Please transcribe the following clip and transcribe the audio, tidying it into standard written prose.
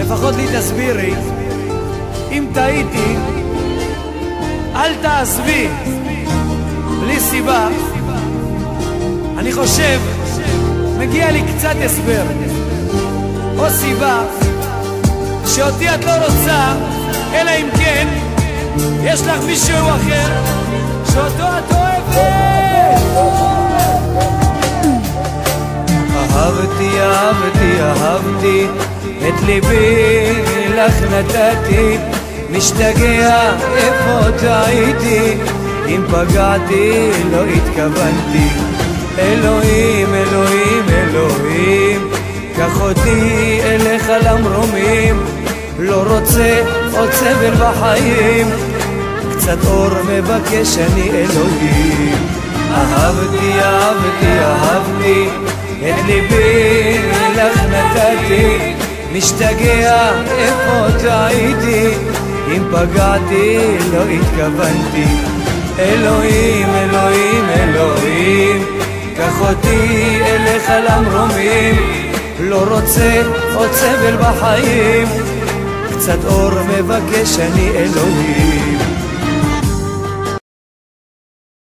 לפחות לי תסבירי, אם טעיתי, אל תעזבי בלי סיבה. אני חושב, מגיע לי קצת הסבר או סיבה שאותי את לא רוצה, אלא אם כן יש לך מישהו אחר שאותו את אוהבת. אהבתי, אהבתי, אהבתי, את ליבי לך נתתי, משתגע איפה טעיתי, אם פגעתי לא התכוונתי. אלוהים, אלוהים, אלוהים, קח אותי אליך למרומים, לא רוצה עוד סבל בחיים, קצת אור מבקש אני אלוהים. אהבתי, אהבתי, אהבתי, את ליבי לך נתתי, משתגע איפה טעיתי, אם פגעתי לא התכוונתי. אלוהים, אלוהים, אלוהים, קח אותי אליך למרומים, לא רוצה עוד סבל בחיים, קצת אור מבקש אני אלוהים.